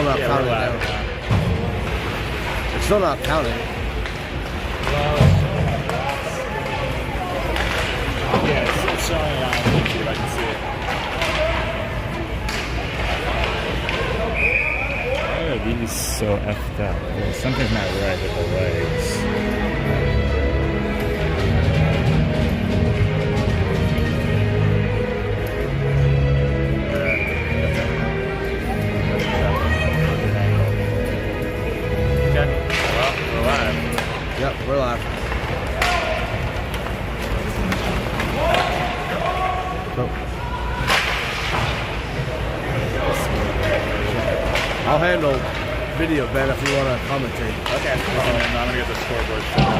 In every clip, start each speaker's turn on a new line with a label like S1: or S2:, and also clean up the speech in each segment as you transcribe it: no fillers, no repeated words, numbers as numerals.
S1: not counting now. It's still not counting.
S2: Yeah, it's showing on YouTube. I can see it. Why are these so effed up? Well, something's not right with the legs. Okay. Well, we're live.
S1: Yep, we're live. I'll handle video, Ben, if you want to commentate.
S2: Okay. I'm going to get the scoreboard set up.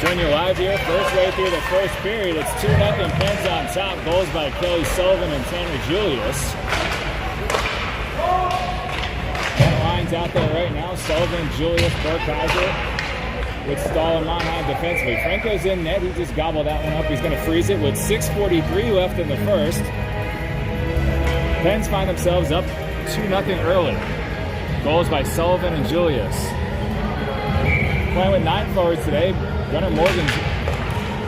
S2: Junior live here, first way through the first period. It's 2-0 Pens on top. Goals by Kelly Sullivan and Tanner Julius. That line's out there right now. Sullivan, Julius, Burkheiser with Stahl and Monheim defensively. Franco's in net. He just gobbled that one up. He's going to freeze it with 6:43 left in the first. Pens find themselves up 2-0 early. Goals by Sullivan and Julius. Playing with 9 forwards today. Gunnar Morgan's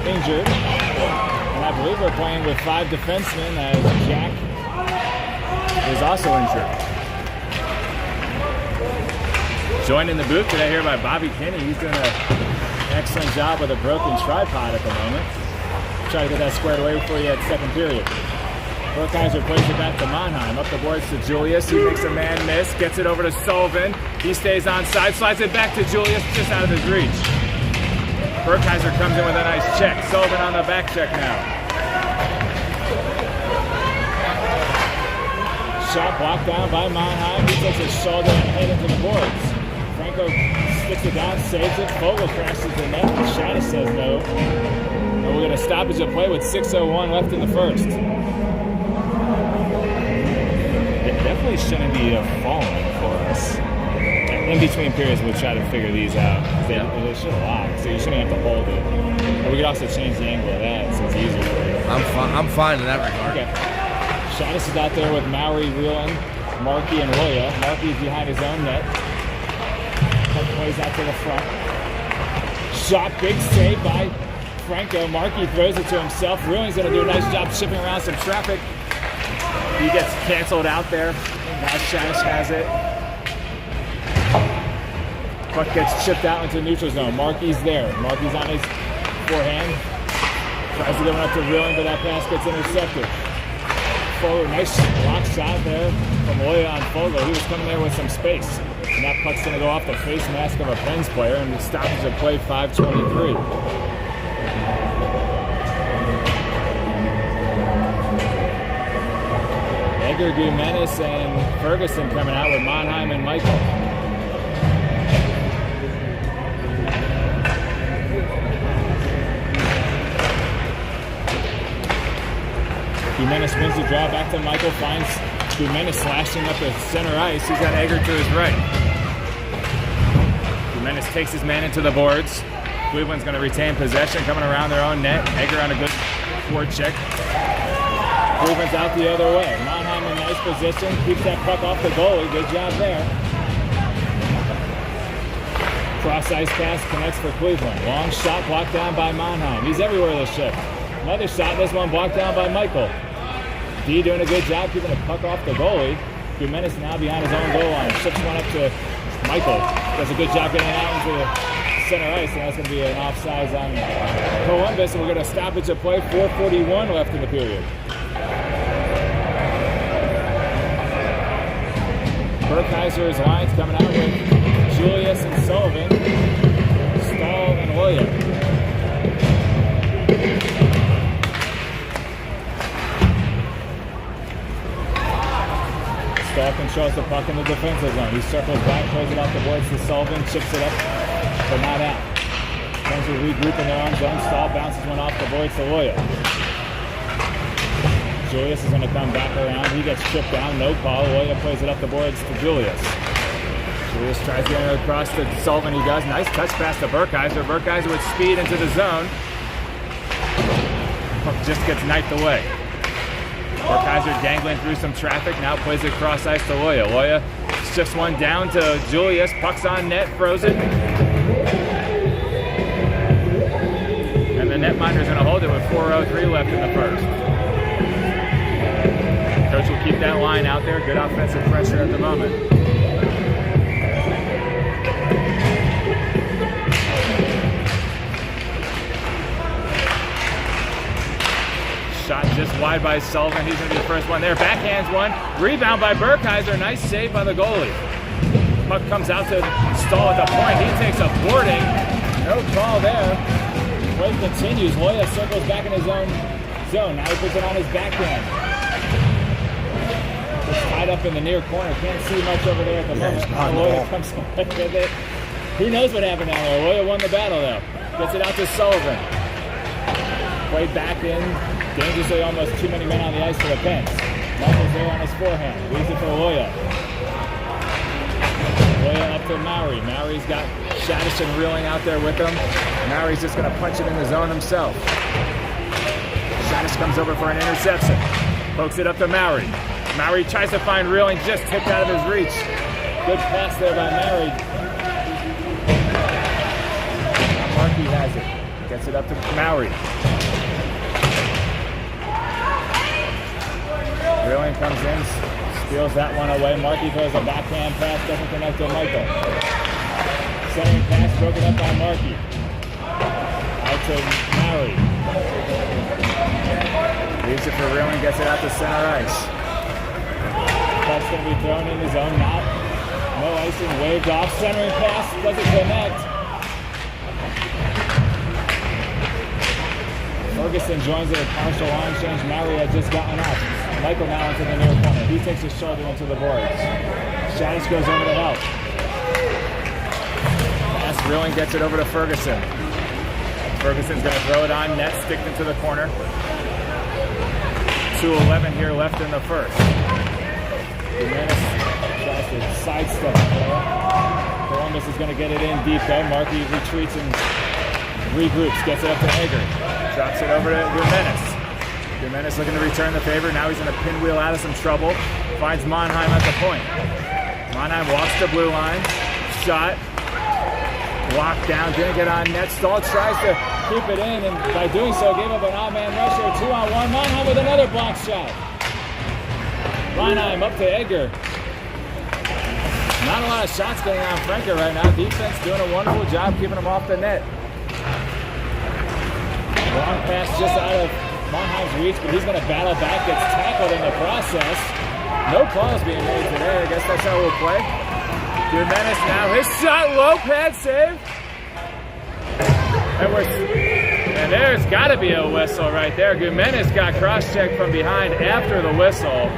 S2: injured, and I believe we're playing with 5 defensemen as Jack is also injured. Joined in the booth today here by Bobby Kinney. He's doing an excellent job with a broken tripod at the moment. Try to get that squared away before you had second period. Burkheiser plays it back to Monheim. Up the boards to Julius. He makes a man miss, gets it over to Sullivan. He stays on side, slides it back to Julius, just out of his reach. Burkheiser comes in with a nice check. Sullivan on the back check now. Shot blocked down by Monheim. He takes his shoulder and head into the boards. Franco sticks it down, saves it. Fogle crashes the net. Shaddis says no. And we're going to stoppage of play with 6:01 left in the first. It definitely shouldn't be falling for us. In between periods, we'll try to figure these out. They should lock, so you shouldn't have to hold it. But we could also change the angle of that, so it's easier for you.
S1: I'm fine in that regard.
S2: Okay. Shaddis is out there with Maury, Reelan, Markey, and Loya. Markey's behind his own net. Puck plays out to the front. Shot, big save by Franco. Markey throws it to himself. Reelan's going to do a nice job shipping around some traffic. He gets canceled out there. Now Shaddis has it. Puck gets chipped out into the neutral zone. Markey's there. Markey's on his forehand. Tries to get one up to Reeling, but that pass gets intercepted. Forward, nice block shot there from Loya on Fogle. He was coming there with some space. And that puck's going to go off the face mask of a Pens player, and the stoppage of play 5:23. Edgar Guimenes and Ferguson coming out with Monheim and Michael. Guimenes wins the draw back to Michael, finds Guimenes slashing up the center ice. He's got Egger to his right. Guimenes takes his man into the boards. Cleveland's going to retain possession, coming around their own net. Egger on a good forward check. Cleveland's out the other way. Monheim in nice position, keeps that puck off the goalie. Good job there. Cross ice pass connects for Cleveland. Long shot blocked down by Monheim. He's everywhere this shift. Another shot, this one blocked down by Michael. D doing a good job keeping the puck off the goalie. Guimenes now behind his own goal line. Ships one up to Michael. Does a good job getting out into the center ice, and that's going to be an offsides on Columbus, and we're going to stoppage of play. 4:41 left in the period. Burkheiser's lines coming out with Julius and Sullivan, Stahl and Williams. Stahl controls the puck in the defensive zone. He circles back, plays it off the boards to Sullivan, chips it up, but not out. Comes to regroup in their own zone. Stahl bounces one off the boards to Loya. Julius is going to come back around. He gets tripped down, no call. Loya plays it up the boards to Julius. Julius tries to get it across to Sullivan. He does. Nice touch pass to Burkheiser. Burkheiser with speed into the zone. Puck just gets knifed away. Burkheiser dangling through some traffic. Now plays it cross ice to Loya. Loya shifts one down to Julius. Puck's on net, frozen. And the netminder's going to hold it with 4:03 left in the first. Coach will keep that line out there. Good offensive pressure at the moment. Shot just wide by Sullivan. He's going to be the first one there. Backhands one. Rebound by Burkheiser. Nice save by the goalie. Puck comes out to Stahl at the point. He takes a boarding. No call there. Play continues. Loya circles back in his own zone. Now he puts it on his backhand. It's tied up in the near corner. Can't see much over there at the moment. Loya comes with it. Who knows what happened down there? Loya won the battle though. Gets it out to Sullivan. Played back in. Dangerously almost too many men on the ice for the fence. Michael's there on his forehand. Leaves it for Loya. Loya up to Maury. Maury's got Shaddison reeling out there with him. Maury's just going to punch it in the zone himself. Shaddis comes over for an interception. Pokes it up to Maury. Maury tries to find reeling, just tipped out of his reach. Good pass there by Maury. Markey has it. Gets it up to Maury. Reeling comes in, steals that one away. Markey throws a backhand pass, doesn't connect to Michael. Centering pass broken up by Markey. Out to Maury. Leaves it for Reeling, gets it out to center ice. Puck's going to be thrown in the zone, not. No icing, waved off. Centering pass, doesn't connect. Ferguson joins it, a partial line change. Maury had just gotten up. Michael now into the near corner. He takes his shoulder into the boards. Shaddis goes over to help. Pass Reeling gets it over to Ferguson. Ferguson's going to throw it on net, stick into the corner. 2:11 here left in the first. Jimenez tries to sidestep the player. Columbus is going to get it in deep though. Markey retreats and regroups, gets it up to Hager. Drops it over to Jimenez. Jimenez looking to return the favor. Now he's going to pinwheel out of some trouble. Finds Monheim at the point. Monheim walks the blue line. Shot. Locked down. Didn't get on net. Stahl tries to keep it in, and by doing so, gave up an odd-man rusher. 2-on-1. Monheim with another block shot. Monheim up to Edgar. Not a lot of shots getting on Franker right now. Defense doing a wonderful job keeping him off the net. Long pass just out of Monheim's reach, but he's going to battle back, gets tackled in the process. No calls being made today. I guess that's how we'll play. Jimenez now, his shot, low pad save. And there's got to be a whistle right there. Jimenez got cross-checked from behind after the whistle.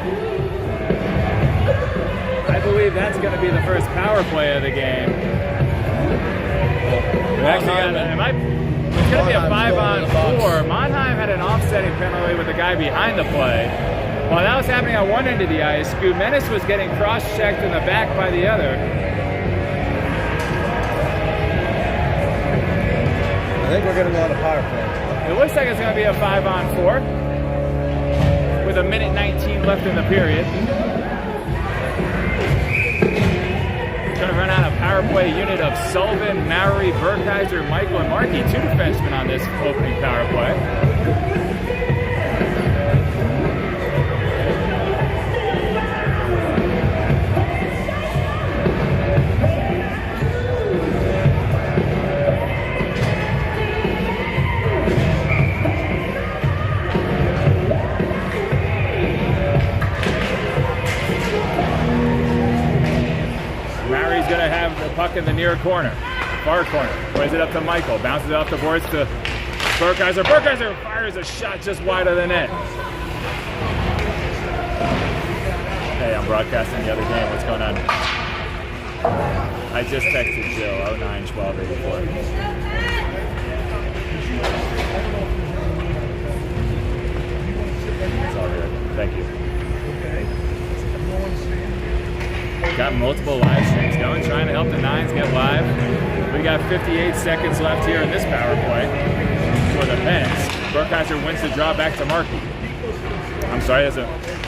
S2: I believe that's going to be the first power play of the game. It's going to be a 5-on-4. Monheim had an offsetting penalty with the guy behind the play. While that was happening on one end of the ice, Gumenis was getting cross-checked in the back by the other.
S1: I think we're going to go on a power play.
S2: It looks like it's going to be a 5-on-4 with 1:19 left in the period. Going to run out a power play unit of Sullivan, Maury, Burkheiser, Michael, and Markey. 2 defensemen on this opening power play. Going to have the puck in the near corner, far corner. Plays it up to Michael, bounces it off the boards to Burkheiser. Burkheiser fires a shot just wide of the net. Hey, I'm broadcasting the other game. What's going on? I just texted Jill, 09-12-84. It's all good. Thank you. Got multiple live streams going, trying to help the Nines get live. We got 58 seconds left here in this power play for the Pens. Broadcaster wins the draw back to Markey. I'm sorry,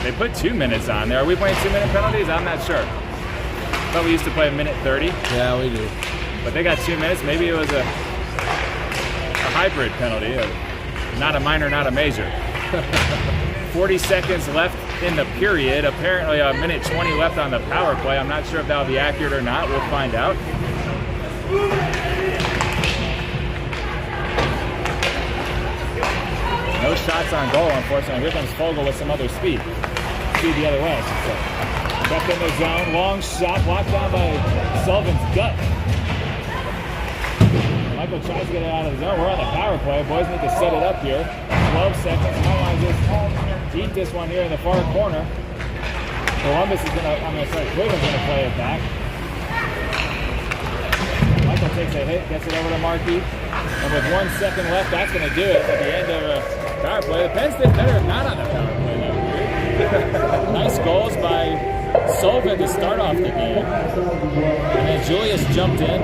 S2: they put 2 minutes on there. Are we playing 2-minute penalties? I'm not sure. I thought we used to play a minute 30.
S1: Yeah, we do.
S2: But they got 2 minutes. Maybe it was a hybrid penalty, not a minor, not a major. 40 seconds left in the period. Apparently a minute 20 left on the power play. I'm not sure if that'll be accurate or not. We'll find out. No shots on goal, unfortunately. Here comes Fogle with some other speed. Speed the other way, I should say. Back in the zone. Long shot blocked down by Sullivan's gut. Michael tries to get it out of the zone. We're on the power play. Boys need to set it up here. 12 seconds. Might want to just eat this one here in the far corner. Columbus is Cleveland's gonna play it back. Michael takes a hit, gets it over to Markey. And with 1 second left, that's gonna do it at the end of a power play. The Pens did better if not on the power play. Nice goals by Sullivan to start off the game. And then Julius jumped in.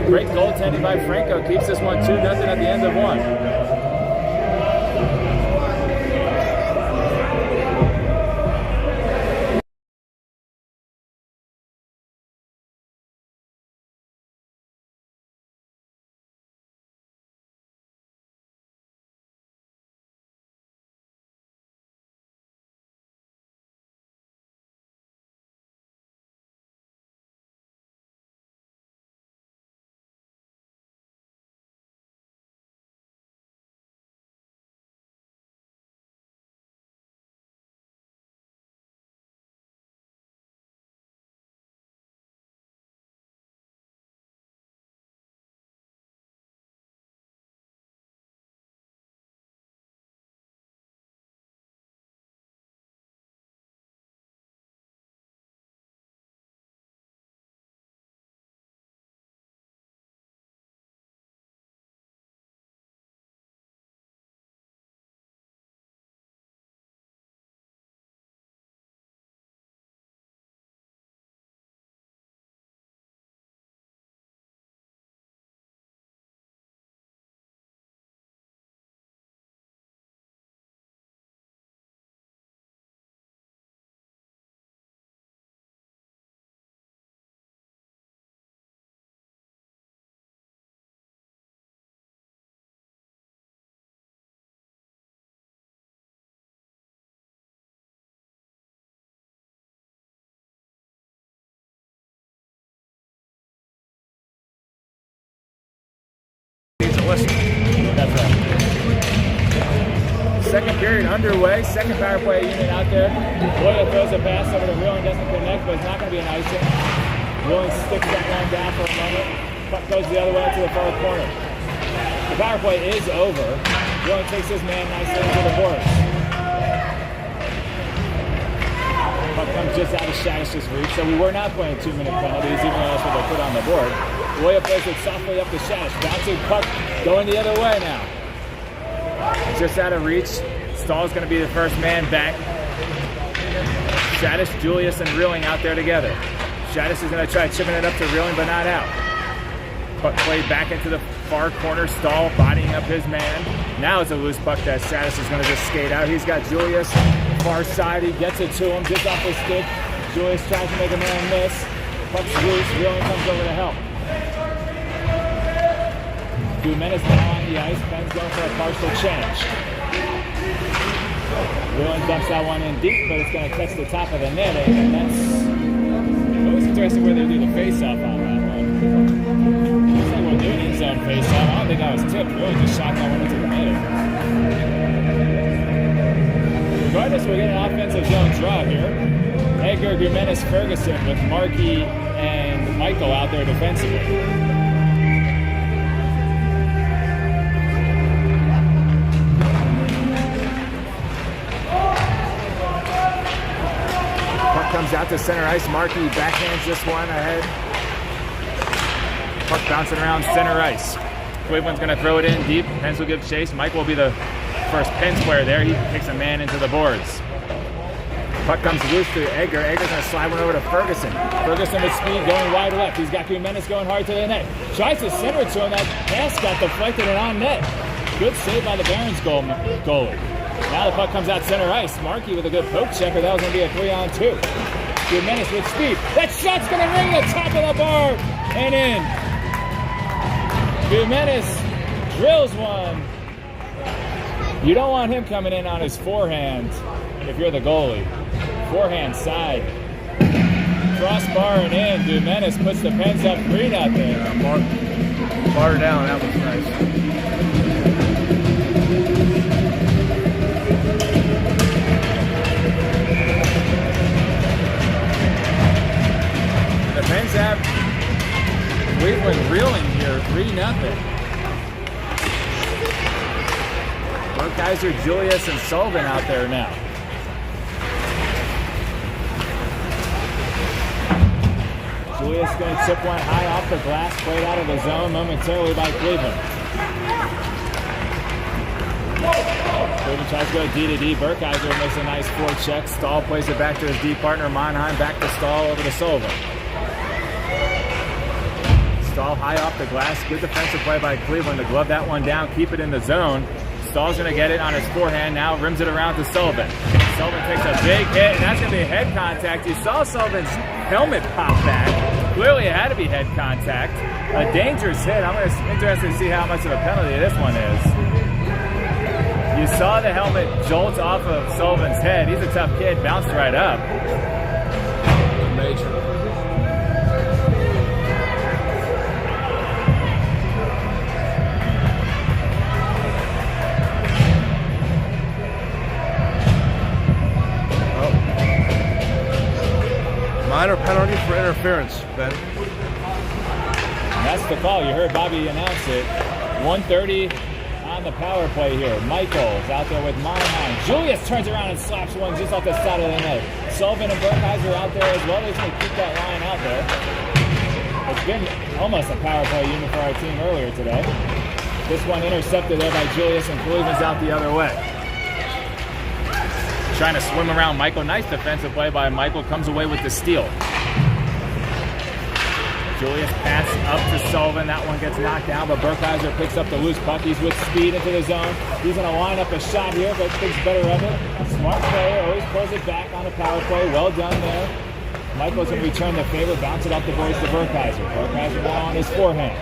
S2: Great goaltending by Franco. Keeps this one 2-0 at the end of one. That's right. Second period underway. Second power play unit out there. Boyle throws a pass over to Wheeling, doesn't connect, but it's not going to be an icing. Wheeling sticks that one down for a moment. Puck goes the other way to the far corner. The power play is over. Wheeling takes his man nicely into the boards. Puck comes just out of Shadish's reach, so we were not playing 2-minute penalties, even though that's what they put on the board. Loya plays it softly up to Shadish. Bouncing puck going the other way now. Just out of reach. Stahl's going to be the first man back. Shadish, Julius, and Reeling out there together. Shadish is going to try chipping it up to Reeling, but not out. Puck played back into the far corner. Stahl bodying up his man. Now it's a loose puck that Shadish is going to just skate out. He's got Julius far side. He gets it to him just off his stick. Julius tries to make a man miss. Puck's loose. Reeling comes over to help. 2 minutes now on the ice. Ben's going for a partial change. Wheeling dumps that one in deep, but it's going to catch the top of the netting, and that's always interesting where they do the face-off on that one. Looks like we're doing in-zone face-off. I don't think I was tipped. Wheeling just shot that one into the netting. Regardless, we're getting an offensive zone draw here. Edgar, Gumenes, Ferguson with Markey and Michael out there defensively. comes out to center ice. Markey backhands this one ahead. Puck bouncing around center ice. Cleveland's going to throw it in deep. Pens will give chase. Mike will be the first Pens player there. He takes a man into the boards. Puck comes loose to Edgar. Edgar's going to slide one over to Ferguson. Ferguson with speed going wide left. He's got Jimenez going hard to the net. Tries to center it to him. That pass got deflected and on net. Good save by the Barons goalie. Now the puck comes out center ice. Markey with a good poke checker. That was going to be a 3-on-2. Jimenez with speed. That shot's going to ring the top of the bar and in. Jimenez drills one. You don't want him coming in on his forehand if you're the goalie. Forehand side. Crossbar and in. Jimenez puts the Pens up 3-0.
S1: Bar down. That was nice.
S2: The Pens have Cleveland reeling here, 3-0. Burkheiser, Julius, and Sullivan out there now. Julius going to tip one high off the glass, played out of the zone momentarily by Cleveland. Cleveland tries to go D-to-D. Burkheiser makes a nice forecheck. Stahl plays it back to his D partner, Monheim, back to Stahl over to Sullivan. Stahl high off the glass. Good defensive play by Cleveland to glove that one down, keep it in the zone. Stahl's going to get it on his forehand now, rims it around to Sullivan. Sullivan takes a big hit, and that's going to be head contact. You saw Sullivan's helmet pop back. Clearly it had to be head contact. A dangerous hit. I'm interested to see how much of a penalty this one is. You saw the helmet jolt off of Sullivan's head. He's a tough kid, bounced right up.
S1: Major. Minor penalty for interference, Ben.
S2: And that's the call. You heard Bobby announce it. 1:30 on the power play here. Michaels out there with Monheim. Julius turns around and slaps one just off the side of the net. Sullivan and Burkheiser out there as well. He's going to keep that line out there. It's been almost a power play unit for our team earlier today. This one intercepted there by Julius, and Cleveland's out the other way. Trying to swim around Michael. Nice defensive play by Michael. Comes away with the steal. Julius pass up to Sullivan. That one gets knocked down, but Burkheiser picks up the loose puck. He's with speed into the zone. He's going to line up a shot here, but thinks better of it. Smart player. Always pulls it back on the power play. Well done there. Michael's going to return the favor. Bounce it off the boards to Burkheiser. Burkheiser now on his forehand.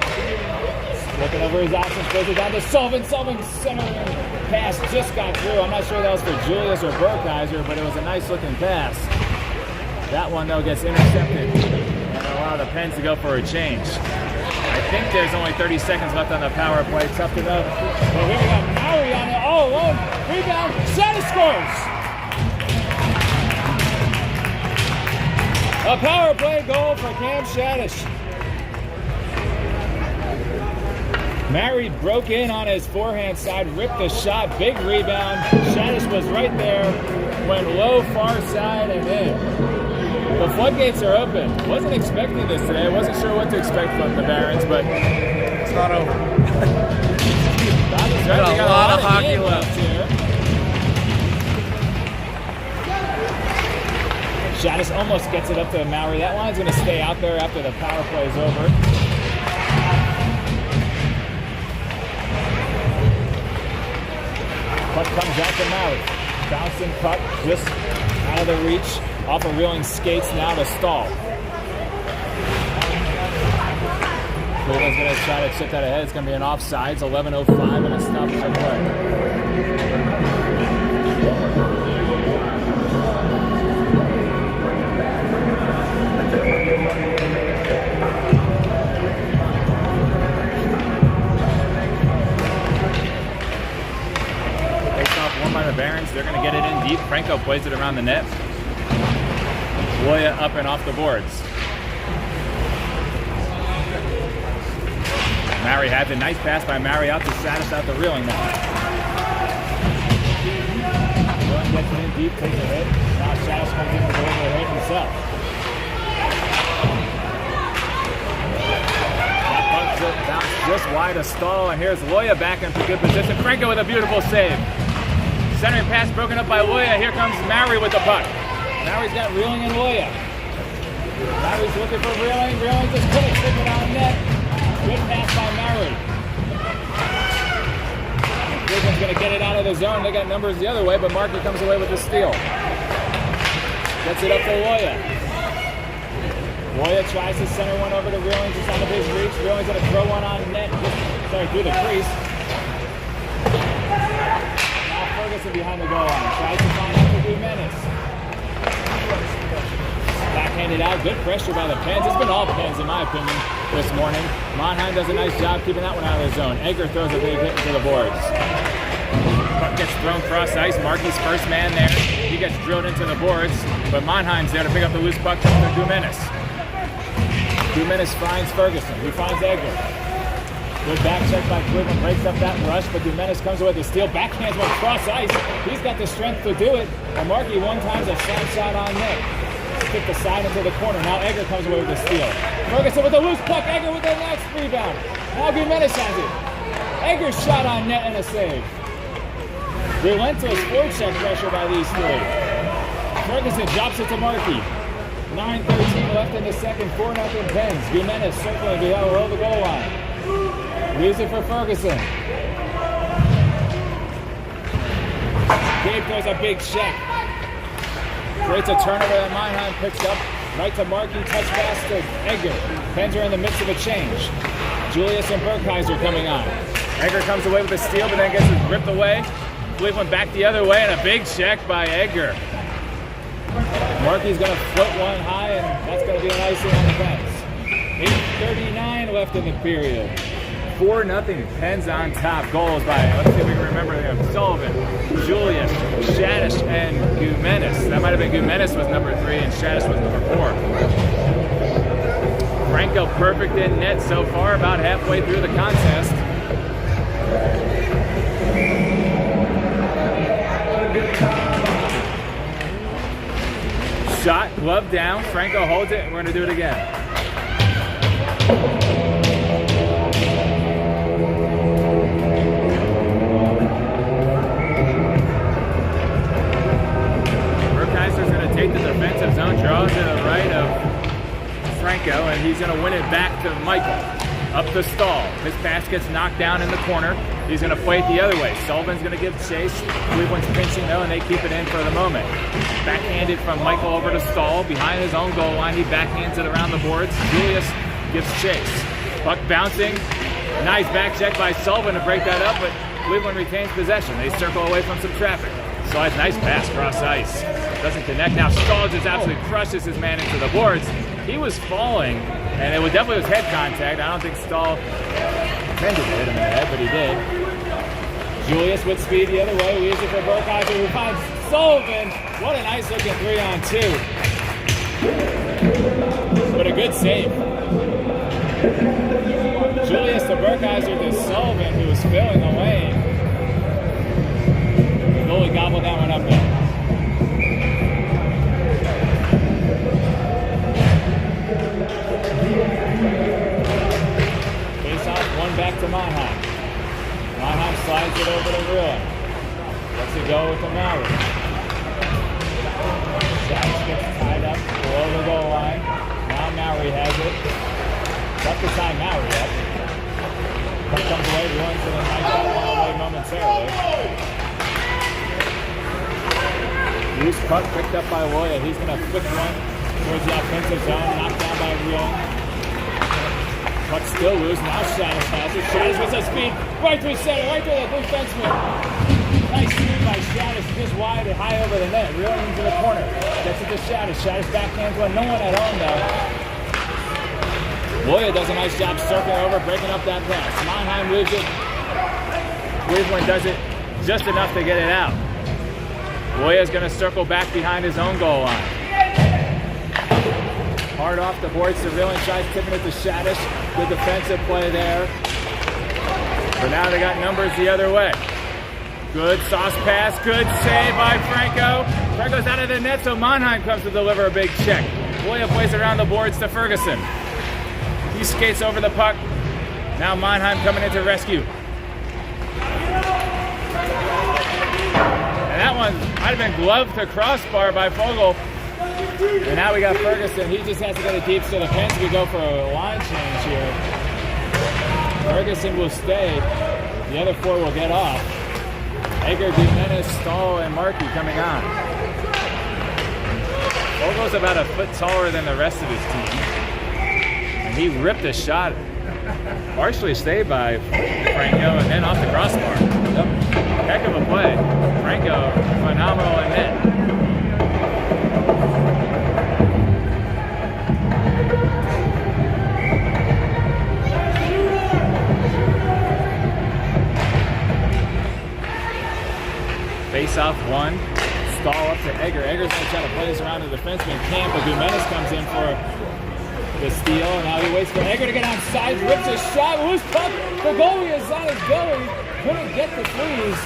S2: Looking over his options. Throws it down to Sullivan. Sullivan center pass just got through. I'm not sure that was for Julius or Burkheiser, but it was a nice looking pass. That one though gets intercepted and allow the Pens to go for a change. I think there's only 30 seconds left on the power play. Tough to know. Well, here we got Maui on it all alone. Rebound. Shadish scores. A power play goal for Cam Shadish. Mary broke in on his forehand side, ripped the shot, big rebound. Shadish was right there, went low, far side, and in. The floodgates are open. Wasn't expecting this today. Wasn't sure what to expect from the Barons, but
S1: It's not over.
S2: Bobby's right.
S1: Got a lot of hockey
S2: game
S1: left
S2: here. Shadish almost gets it up to Mowry. That line's going to stay out there after the power play is over. Puck comes out to Mowry. Bouncing puck just out of the reach. Off of reeling skates now to Stahl. Cleveland's going to try to chip that ahead. It's going to be an offsides. 11:05 and a stoppage of play. By the Barons, they're going to get it in deep. Franco plays it around the net. Loya up and off the boards. Mary has a nice pass by Mary out to Shadish out the reeling now. One gets it in deep, takes a hit. Now Shadish comes in with a hit himself. well. That puck bounced just wide of Stahl, and here's Loya back into good position. Franco with a beautiful save. Centering pass broken up by Loya. Here comes Maury with the puck. Maury's got Reeling and Loya. Maury's looking for Reeling. Reeling just couldn't stick it on net. Good pass by Maury. Cleveland's going to get it out of the zone. They got numbers the other way, but Markey comes away with the steal. Gets it up to Loya. Loya tries to center one over to Reeling, just out of his reach. Reeling's going to throw one on net. Through the crease. Now Ferguson behind the goal line. Tries to find out to Menace. Backhanded out. Good pressure by the Pens. It's been all Pens, in my opinion, this morning. Monheim does a nice job keeping that one out of the zone. Egger throws a big hit into the boards. Puck gets thrown cross ice. Markey's first man there. He gets drilled into the boards, but Monheim's there to pick up the loose puck from Gumenis. Gumenis finds Ferguson. He finds Egger. Good back check by Cleveland. Breaks up that rush, but Gumenis comes away with the steal. Backhands one cross ice. He's got the strength to do it. And Markey one time's a slap shot on net. Kick the side into the corner. Now Egger comes away with the steal. Ferguson with a loose puck. Egger with the next rebound. Now Gumenis has it. Egger's shot on net and a save. Relentless forecheck pressure by these three. Ferguson drops it to Markey. 9:13 left in the second. 4-0 Pens. Gumenis circling below the goal line. Leaves it for Ferguson. Gabe throws a big check. Creates a turnover that Monheim picks up. Right to Markey, touch pass to Egger. Pens are in the midst of a change. Julius and Burkheiser coming on. Egger comes away with a steal, but then gets it ripped away. Cleveland back the other way, and a big check by Egger. Markey's going to float one high, and that's going to be an icing on the Pens. 8:39 left in the period. 4-0 Pens on top. Goals by, let's see if we can remember them. Sullivan, Julius, Shadish, and Gumenis. That might have been Gumenis was number 3, and Shadish was number 4. Franco perfect in net so far, about halfway through the contest. Shot, glove down. Franco holds it, and we're going to do it again. Burkheiser's going to take the defensive zone, draw to the right of Franco, and he's going to win it back to Michael. Up the Stahl. His pass gets knocked down in the corner. He's going to play it the other way. Sullivan's going to give chase. Cleveland's pinching though, and they keep it in for the moment. Backhanded from Michael over to Stahl. Behind his own goal line, he backhands it around the boards. Julius gives chase. Puck bouncing. Nice back check by Sullivan to break that up, but Cleveland retains possession. They circle away from some traffic. Slides, nice pass cross ice. Doesn't connect. Now Stahl just absolutely crushes his man into the boards. He was falling, and it was definitely was head contact. I don't think Stahl intended to hit him in the head, but he did. Julius with speed the other way. Leaves it for Burkheiser, who finds Sullivan. What a nice looking 3-on-2. But a good save. Julius to Burkheiser to Sullivan, who was filling the lane. The goalie gobbled that one up there. Back to Monheim. Monheim slides it over to Reeling. Lets it go with the Maury. Shadish gets tied up below the goal line. Now Maury has it. Tough to tie Maury up. Puck comes away. Reeling's going to knock that one away momentarily. Loose puck picked up by Loya. He's going to flick one towards the offensive zone. Knocked down by Reeling. Puck still loose. Now Shadish has it. Shadish with some speed. Right through center. Right through the defenseman. Nice speed by Shadish. Just wide and high over the net. Reeling into the corner. Gets it to Shadish. Shadish backhands one. No one at home though. Loya does a nice job circling over, breaking up that pass. Monheim moves it. Cleveland does it just enough to get it out. Loya's going to circle back behind his own goal line. Hard off the boards to Reeling, tries tipping it to Shadish. Good defensive play there. But now they got numbers the other way. Good sauce pass, good save by Franco. Franco's out of the net, so Mannheim comes to deliver a big check. William plays it around the boards to Ferguson. He skates over the puck. Now Mannheim coming in to rescue. And that one might have been gloved to crossbar by Fogle. And now we got Ferguson. He just has to go to deep, so the Pens could go for a line change here. Ferguson will stay. The other four will get off. Egger, Jimenez, Stahl, and Markey coming on. Fogle's about a foot taller than the rest of his team. And he ripped a shot, partially stayed by Franco, and then off the crossbar. Yep. Heck of a play. Franco, phenomenal in net. Face off one. Stahl up to Egger. Egger's going to try to play this around the defenseman. Can't, but Jimenez comes in for the steal. And now he waits for Egger to get onside. Rips a shot. Loose puck. The goalie is on his belly. Couldn't get the freeze.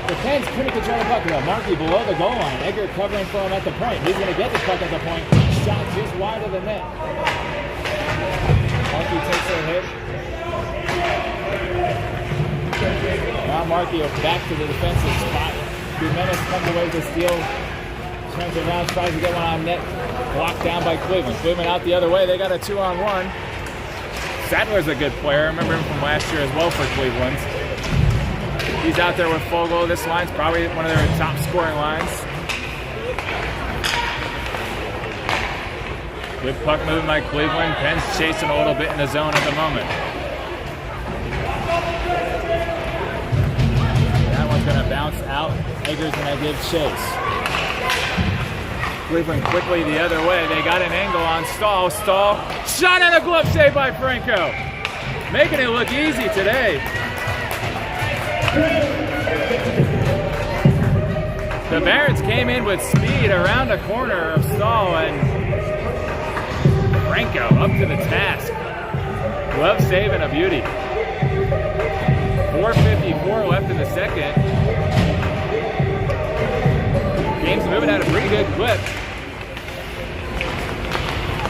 S2: The Pens couldn't control the puck. Markey below the goal line. Egger covering for him at the point. He's going to get the puck at the point. Shot just wide of the net. Markey takes a hit. Now Markey back to the defensive spot. Jimenez comes away with the steal. Turns around, tries to get one on net. Blocked down by Cleveland. Cleveland out the other way. They got a 2-on-1. Sadler's a good player. I remember him from last year as well for Cleveland. He's out there with Fogle. This line's probably one of their top scoring lines. Good puck movement by Cleveland. Penn's chasing a little bit in the zone at the moment. That one's going to bounce out. Egger's going to give chase. Cleveland quickly the other way. They got an angle on Stahl. Stahl, shot and a glove save by Franco. Making it look easy today. The Barons came in with speed around the corner of Stahl, and Franco up to the task. Glove save and a beauty. 4:54 left in the second. Game's moving at a pretty good clip.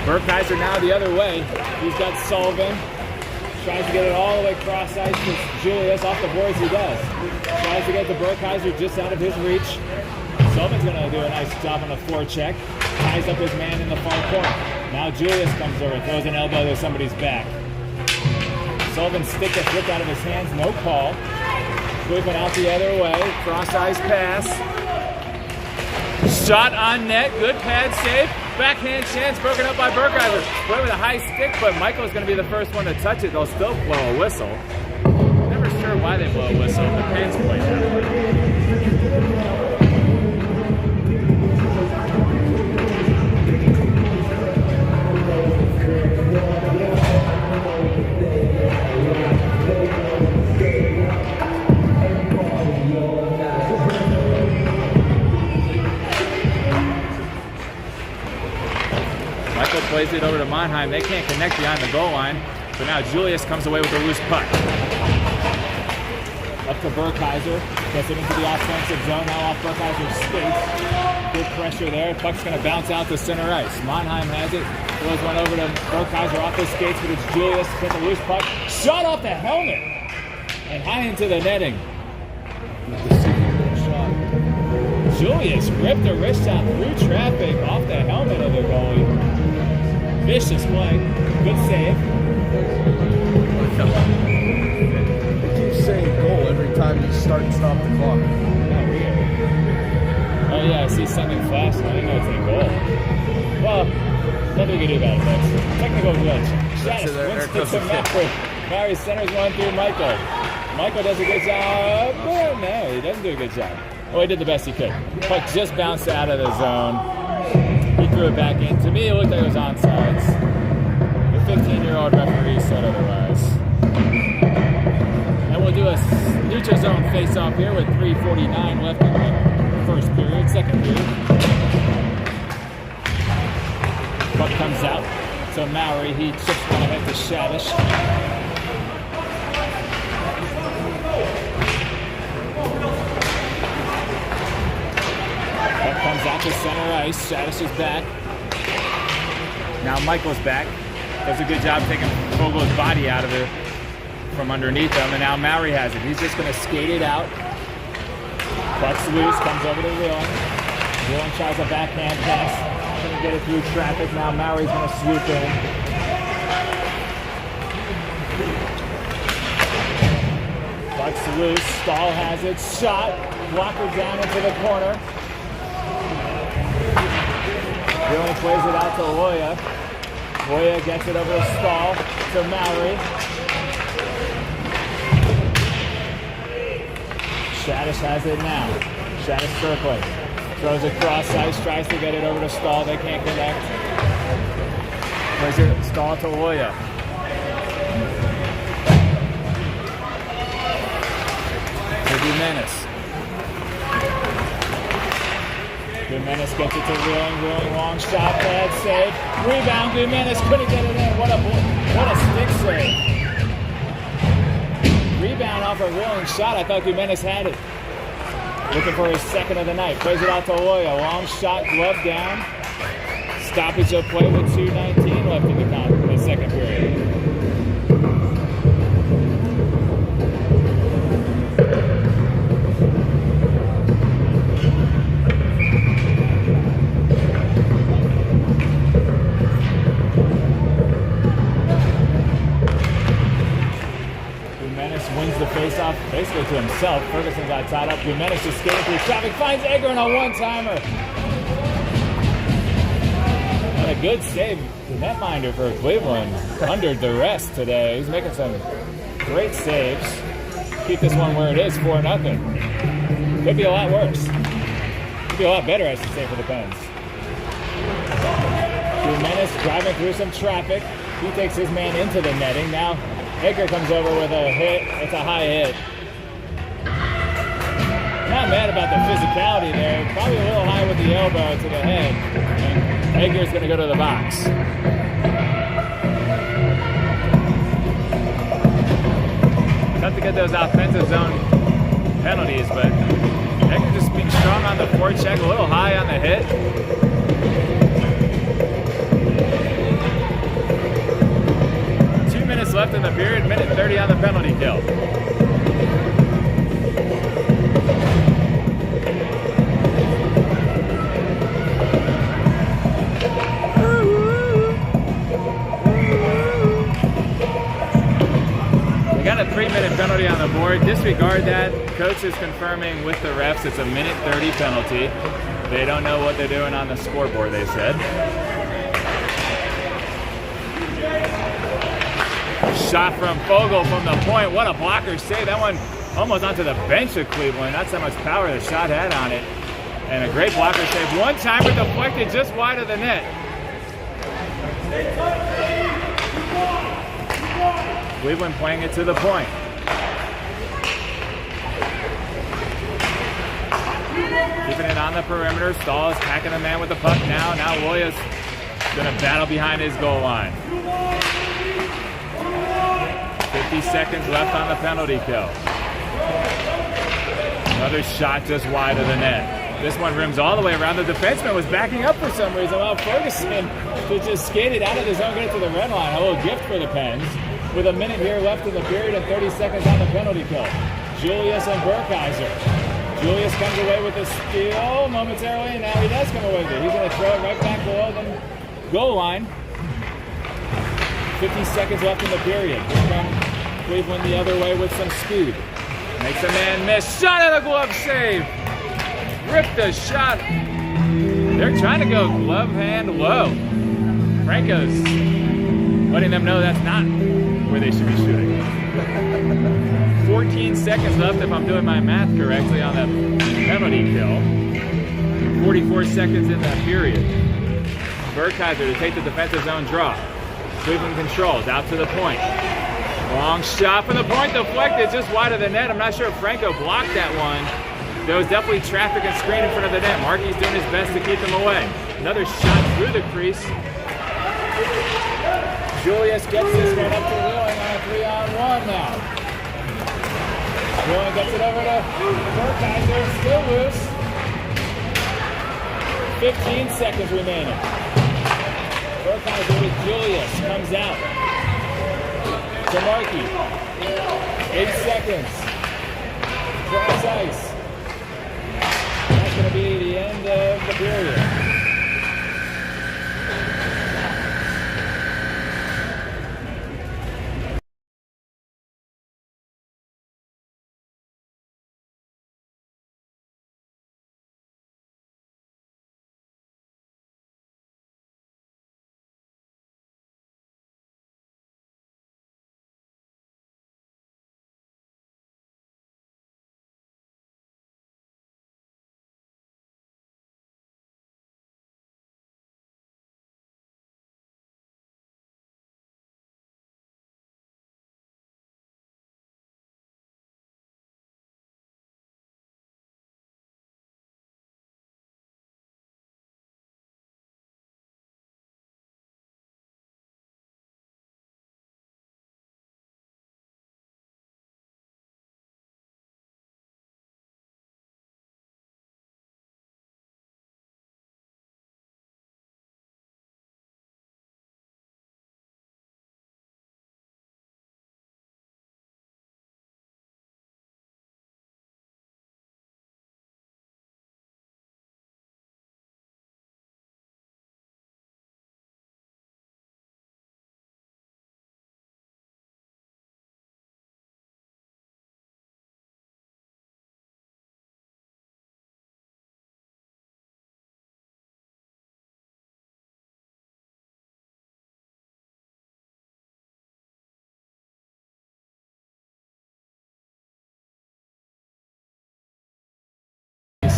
S2: Burkheiser now the other way. He's got Sullivan. Tries to get it all the way cross ice to Julius. Off the boards he does. Tries to get the Burkheiser just out of his reach. Sullivan's going to do a nice job on the forecheck. Ties up his man in the far corner. Now Julius comes over, throws an elbow to somebody's back. Sullivan's stick gets ripped out of his hands, no call. Cleveland out the other way. Cross ice pass. Shot on net. Good pad save. Backhand chance broken up by Burkheiser. Play with a high stick, but Michael's going to be the first one to touch it. They'll still blow a whistle. Never sure why they blow a whistle. The fans play that way. Michael plays it over to Mannheim. They can't connect behind the goal line. So now Julius comes away with a loose puck. Up to Burkheiser. Gets it into the offensive zone. Now off Burkheiser's skates. Good pressure there. Puck's going to bounce out to center ice. Mannheim has it. Throws one over to Burkheiser off his skates, but it's Julius. Gets a loose puck. Shot off the helmet. And high into the netting. Julius ripped a wrist shot through traffic off the helmet of the goalie. Vicious play. Good save.
S1: They keep saying goal every time you start and stop the clock.
S2: Oh yeah, I see something flashing. I didn't know it's a goal. Well, nothing we can do about it. That's technical glitch. Shot wins to Maverick. Mary centers one through Michael. Michael does a good job. But no, he doesn't do a good job. Well, he did the best he could. Puck just bounced out of the zone. He threw it back in. To me, it looked like it was onside. The 15-year-old referee said otherwise. And we'll do a neutral zone face-off here with 3:49 left in the first period, second period. Puck comes out. So Maury, he chips one ahead to Shavish. Comes shot to center ice. Shadish is back. Now Michael's back. Does a good job taking Fogel's body out of it from underneath him. And now Mowry has it. He's just going to skate it out. Puck's loose, comes over to Wheeling. Wheeling tries a backhand pass. Going to get it through traffic. Now Mowry's going to swoop in. Puck's loose. Stahl has it. Shot. Blocker down into the corner. Wheeling plays it out to Loya. Loya gets it over to Stahl to Mowry. Shadish has it now. Shadish circling. Throws it cross ice, tries to get it over to Stahl. They can't connect. Plays it Stahl to Loya. To Dumenis. Dumenis gets it to Wheeling. Wheeling long shot, bad save. Rebound, Dumenis couldn't get it in. What a stick save. Rebound off a Wheeling shot. I thought Dumenis had it. Looking for his second of the night. Plays it out to Loya. Long shot, glove down. Stoppage of play with 2:19 left in the second period. Wins the face-off basically to himself. Ferguson got tied up. Dumenis just skating through traffic. Finds Egger on a one-timer. And a good save. The netminder for Cleveland under duress today. He's making some great saves. Keep this one where it is, 4-0. Could be a lot worse. Could be a lot better, I should say, for the Pens. Dumenis driving through some traffic. He takes his man into the netting. Now Egger comes over with a hit. It's a high hit. Not mad about the physicality there. Probably a little high with the elbow to the head. And Egger's going to go to the box. Tough to get those offensive zone penalties, but Egger just being strong on the forecheck, a little high on the hit. Minutes left in the period, minute 30 on the penalty kill. We got a 3-minute penalty on the board. Disregard that. Coach is confirming with the refs it's a minute 30 penalty. They don't know what they're doing on the scoreboard, they said. Shot from Fogel from the point. What a blocker save. That one almost onto the bench of Cleveland. That's how much power the shot had on it. And a great blocker save. One-timer deflected just wide of the net. Cleveland playing it to the point. Keeping it on the perimeter. Stahl is packing the man with the puck now. Now Loya's going to battle behind his goal line. 50 seconds left on the penalty kill. Another shot just wide of the net. This one rims all the way around. The defenseman was backing up for some reason. Well, Ferguson just skated out of the zone, get it to the red line. A little gift for the Pens. With a minute here left in the period and 30 seconds on the penalty kill. Julius and Burkheiser. Julius comes away with the steal momentarily, and now he does come away with it. He's going to throw it right back below the goal line. 50 seconds left in the period. Here comes Cleveland the other way with some speed. Makes a man miss. Shot at a glove save. Ripped the shot. They're trying to go glove hand low. Franco's letting them know that's not where they should be shooting. 14 seconds left if I'm doing my math correctly on that penalty kill. 44 seconds in that period. Burkheiser to take the defensive zone draw. Cleveland controls, out to the point. Long shot from the point, deflected just wide of the net. I'm not sure if Franco blocked that one. There was definitely traffic and screen in front of the net. Markey's doing his best to keep them away. Another shot through the crease. Julius gets this one up to Wheeling on a 3-on-1 now. Wheeling gets it over to Burkheiser, still loose. 15 seconds remaining. Burkheiser with Julius comes out to Markey. 8 seconds. Cross ice. That's going to be the end of the period.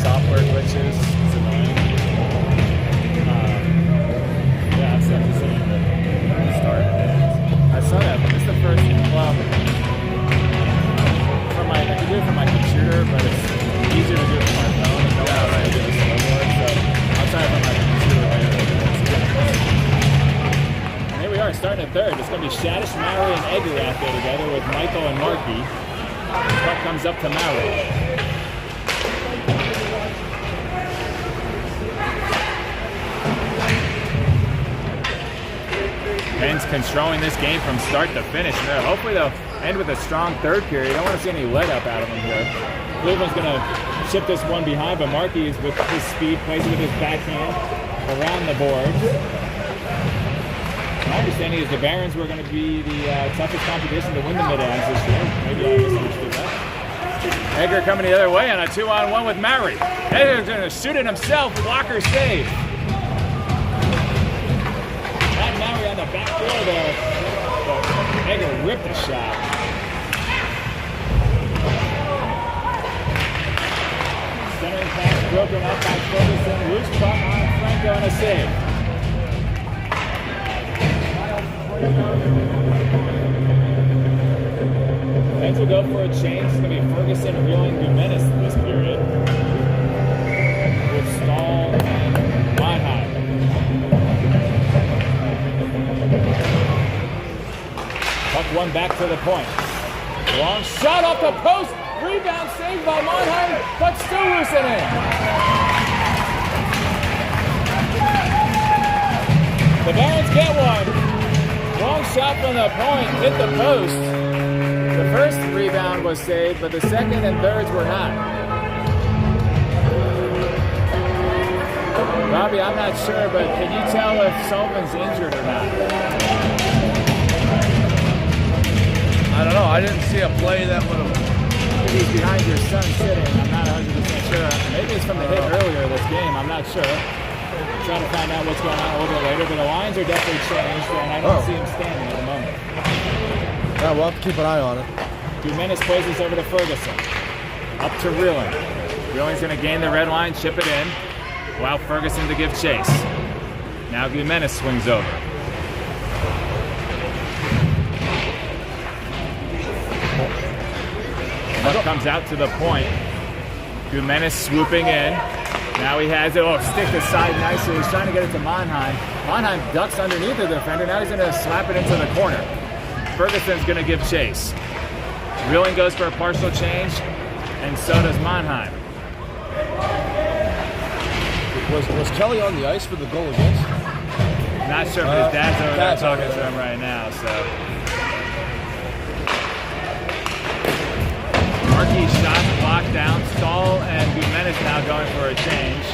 S2: Software glitches. It's annoying. Yeah, it's not just saying the start. I saw that, but it's the first. Well, I can do it from my computer, but it's easier to do it from my phone. And right. Do the snowboard, so I'll try it from my computer later. And here we are, starting at third. It's going to be Shadish, Maury, and Edgar out there together with Michael and Markey. Puck comes up to Maury. Penn's controlling this game from start to finish. Hopefully they'll end with a strong third period. I don't want to see any let up out of them here. Cleveland's going to chip this one behind, but Markey is with his speed, plays it with his backhand around the board. My understanding is the Barons were going to be the toughest competition to win the Mid-Ams this year. Maybe I misunderstood that. Edgar coming the other way on a 2-on-1 with Maury. Edgar's going to shoot it himself. Blocker save. Maury on the back door there. Edgar ripped the shot. Centering pass broken up by Ferguson. Loose puck on Franco and a save. Pens will go for a change. It's going to be Ferguson, Reeling, Gumenis this period. With Stahl and Mannheim. Puck one back to the point. Long shot off the post. Rebound saved by Mannheim, but still loosening. The Barons get one. Long shot from the point, hit the post. The first rebound was saved, but the second and thirds were not. Robbie, I'm not sure, but can you tell if Sullivan's injured or not?
S1: I don't know. I didn't see a play that would have.
S2: He's behind your son sitting. I'm not 100% sure. Maybe it's from the hit earlier this game. I'm not sure. Trying to find out what's going on a little bit later, but the lines are definitely changed, and I don't see him standing at the moment.
S1: Yeah, we'll have to keep an eye on it.
S2: Gumenis plays this over to Ferguson. Up to Reeling. Reeling's going to gain the red line, chip it in. Allow Ferguson to give chase. Now Gumenis swings over. Puck comes out to the point. Gumenis swooping in. Now he has it. Oh, stick aside nicely. He's trying to get it to Mannheim. Mannheim ducks underneath the defender. Now he's going to slap it into the corner. Ferguson's going to give chase. Reeling goes for a partial change, and so does Mannheim.
S1: Was Kelly on the ice for the goal against?
S2: Not sure, but his dad's over there talking to him right now. So Marquis shots blocked down. Stahl and Gutmenis now going for a change.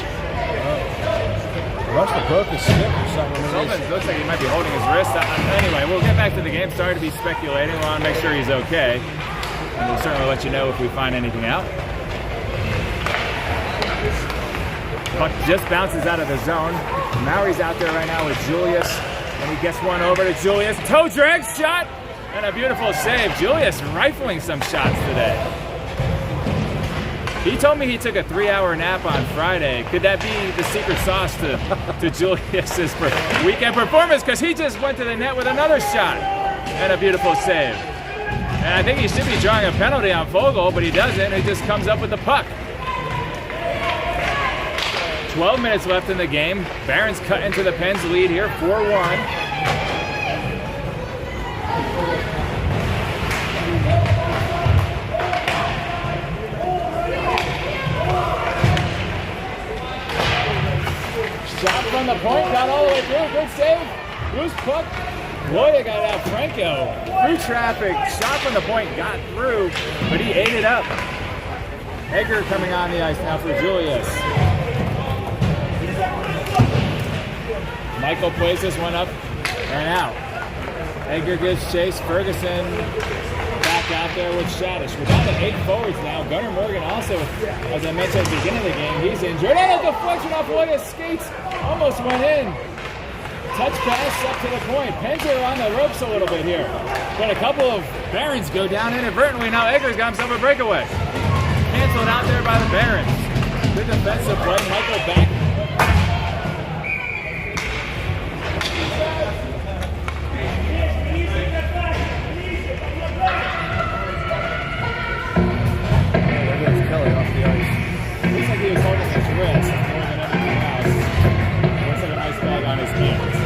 S1: Must have broke his stick or something.
S2: Sullivan looks like he might be holding his wrist. Anyway, we'll get back to the game. Sorry to be speculating. We want to make sure he's okay. And we'll certainly let you know if we find anything out. Puck just bounces out of the zone. Maury's out there right now with Julius. And he gets one over to Julius. Toe drag shot! And a beautiful save. Julius rifling some shots today. He told me he took a 3-hour nap on Friday. Could that be the secret sauce to Julius's weekend performance? Because he just went to the net with another shot and a beautiful save. And I think he should be drawing a penalty on Vogel, but he doesn't. He just comes up with the puck. 12 minutes left in the game. Barons cut into the Pens lead here, 4-1. Shot from the point, got all the way through. Good save. Loose puck. Loya got it out. Franco through traffic. Shot from the point, got through, but he ate it up. Edgar coming on the ice now for Julius. Michael plays this one up and out. Edgar gives chase. Ferguson back out there with Shadish. We're down to 8 forwards now. Gunnar Morgan also, as I mentioned at the beginning of the game, he's injured. And a deflection off Loya's skates. Almost went in. Touch pass up to the point. Pens are on the ropes a little bit here. But a couple of Barons go down inadvertently. Now Edgar's got himself a breakaway. Canceled out there by the Barons. Good defensive play. Michael back.
S1: Kelly off the ice.
S2: Looks like he was holding his wrist more than everything else. Looks like a nice bag on his hands.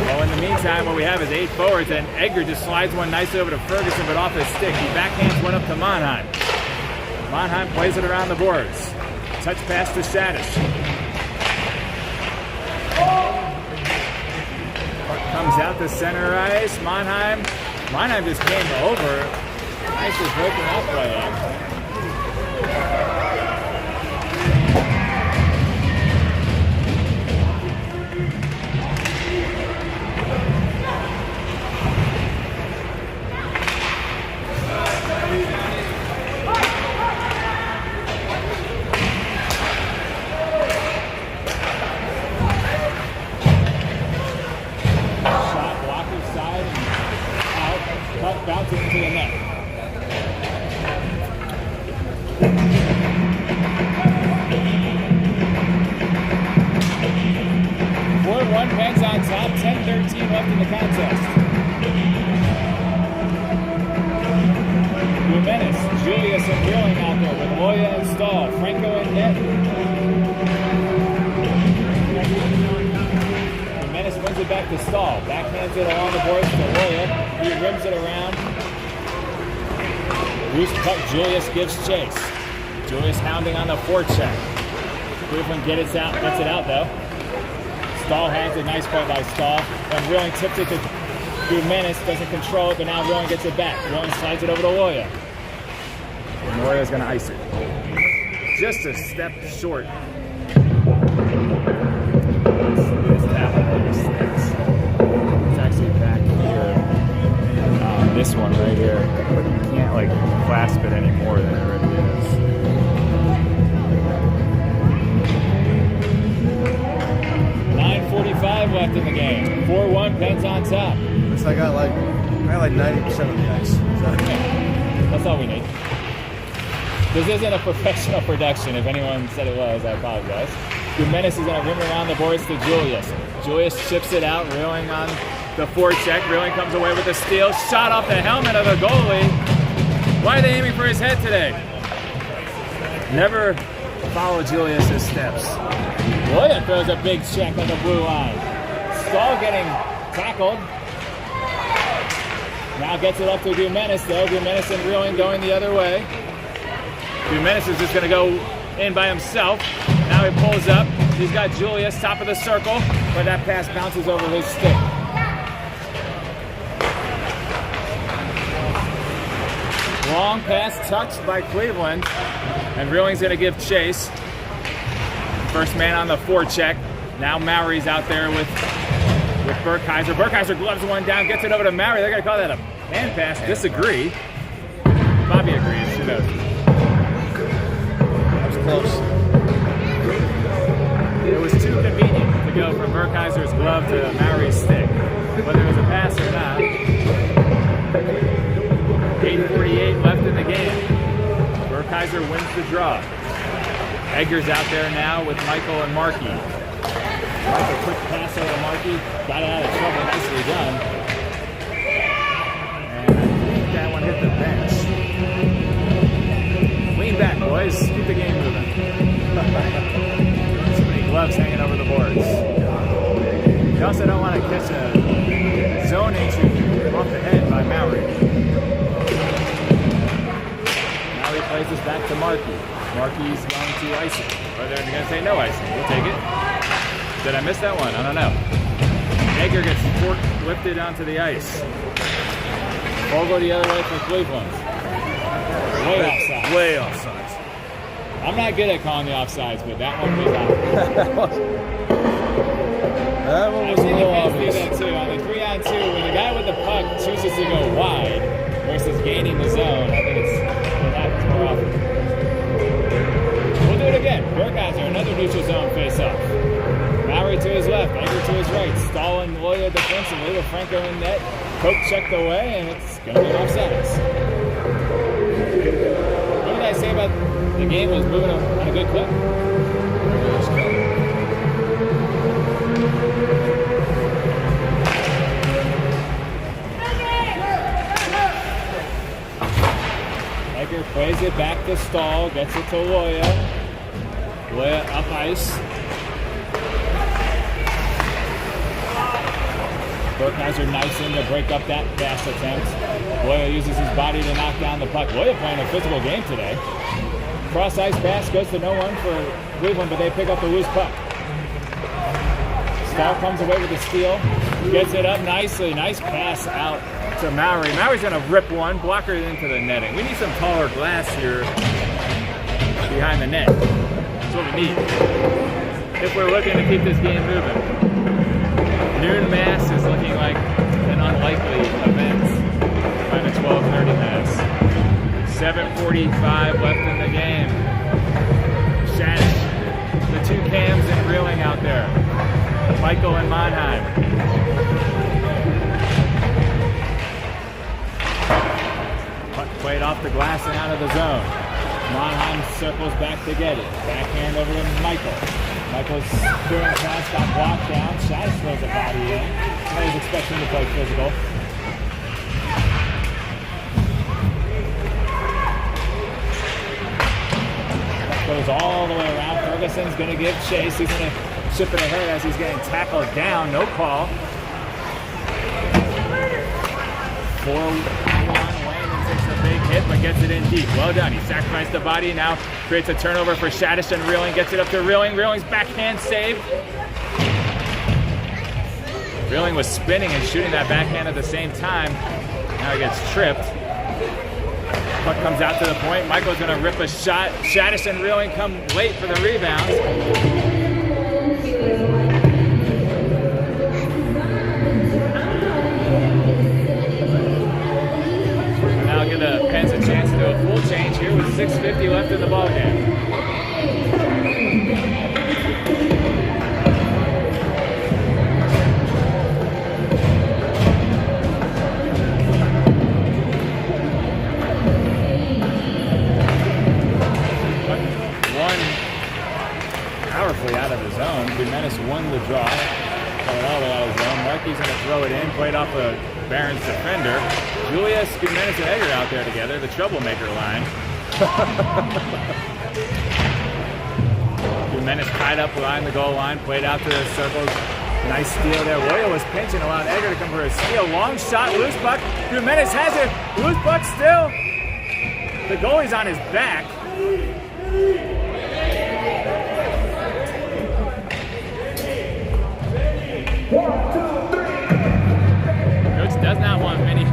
S2: Well, in the meantime, what we have is 8 forwards, and Edgar just slides one nice over to Ferguson, but off his stick. He backhands one up to Monheim. Monheim plays it around the boards. Touch pass to Shadish. Comes out to center ice. Monheim just came over. Nicely broken up by him. Bouncing into the net. 4-1 Pens on top, 10-13 left in the contest. Gutmenis, Julius and Grilling out there with Loya and Stahl. Franco in net. Gutmenis wins it back to Stahl. Backhands it along the boards to Loya. He rims it around. Loose puck, Julius gives chase. Julius hounding on the forecheck. Cleveland gets it out though. Stahl hands a nice play by Stahl. And Rilling tips it to Gutmenis, doesn't control it, but now Rilling gets it back. Rilling slides it over to Loya. And Loya's gonna ice it. Just a step short. This tap sticks. It's actually back here. This one right here, but you can't like clasp it any more than it already is. .45 left in the game. 4-1 Pens on top.
S1: Looks like I got like 90% of the ice.
S2: That's all we need. This isn't a professional production. If anyone said it was, I apologize. Gutmenis is going to rim around the boards to Julius. Julius chips it out, Rilling on the forecheck. Rilling comes away with a steal. Shot off the helmet of the goalie. Why are they aiming for his head today? Never follow Julius's steps. Loya throws a big check on the blue line. Stahl getting tackled. Now gets it up to Gumenis, though. Gumenis and Reeling going the other way. Gumenis is just going to go in by himself. Now he pulls up. He's got Julius, top of the circle, but that pass bounces over his stick. Long pass touched by Cleveland, and Reeling's going to give chase. First man on the forecheck. Now Maury's out there with Burkheiser. Burkheiser gloves one down, gets it over to Maury. They're going to call that a man pass. Disagree. Bobby agrees. Who knows?
S1: That was close.
S2: It was too convenient to go from Burkheiser's glove to Maury's stick. Whether it was a pass or not. 8:48 left in the game. Burkheiser wins the draw. Egger's out there now with Michael and Markey. Michael, quick pass over to Markey. Got out of trouble. Nicely done. And I think that one hit the bench. Lean back, boys. Keep the game moving. So many gloves hanging over the boards. You also don't want to catch a zone entry off the head by Maury. Now he plays this back to Markey. Markey's going to ice it. Or they're going to say no icing. We'll take it. Did I miss that one? I don't know. Egger gets lifted onto the ice. Vogel the other way for Cleveland. Way offside.
S1: Way offside.
S2: I'm not good at calling the offsides, but that one was out.
S1: That one was a little obvious.
S2: That too. On the 3-on-2, when the guy with the puck chooses to go wide versus gaining the zone, I think it happens more often. We'll do it again. Burkheiser, another neutral zone face-off. Maury to his left, Egger to his right. Stahl and Loya defensively with Franco in net. Coke checked away, and it's going to be offsides. What did I say about the game was moving on a good clip? Egger plays it back to Stahl, gets it to Loya. Loya up ice. Burkheiser nice in to break up that pass attempt. Loya uses his body to knock down the puck. Loya playing a physical game today. Cross ice pass goes to no one for Cleveland, but they pick up the loose puck. Stahl comes away with the steal. Gets it up nicely. Nice pass out to Maury. Maury's going to rip one, blocker it into the netting. We need some taller glass here behind the net. That's what we need if we're looking to keep this game moving. Noon mass is looking like an unlikely event by the 12:30 mass. 7:45 left in the game. Shannon, the two Cams and Reeling out there. Michael and Monheim. Puck played off the glass and out of the zone. Monheim circles back to get it. Backhand over to Michael. Michael's doing a pass, got blocked down. Shaddis throws a body in. I was expecting to play physical. That goes all the way around. Ferguson's going to give chase. He's going to chip it ahead as he's getting tackled down. No call. 4-1. Wayne takes a big hit, but gets it in deep. Well done. He sacrificed the body. Now creates a turnover for Shaddis and Reeling. Gets it up to Reeling. Reeling's backhand save. Reeling was spinning and shooting that backhand at the same time. Now he gets tripped. Puck comes out to the point. Michael's going to rip a shot. Shaddis and Reeling come late for the rebound. Now give the Pens a chance to do a full change here with 6:50 left in the ballgame. Powerfully out of the zone. Gumenis won the draw. Got it all the way out of the zone. Markey's going to throw it in. Played off a Barons defender. Julius, Gumenis, and Egger out there together. The troublemaker line. Gumenis tied up behind the goal line. Played out to the circles. Nice steal there. Royal was pinching, allowed Egger to come for a steal. Long shot, loose puck. Jimenez has it. Loose puck still. The goalie's on his back. Coach does not want Vinny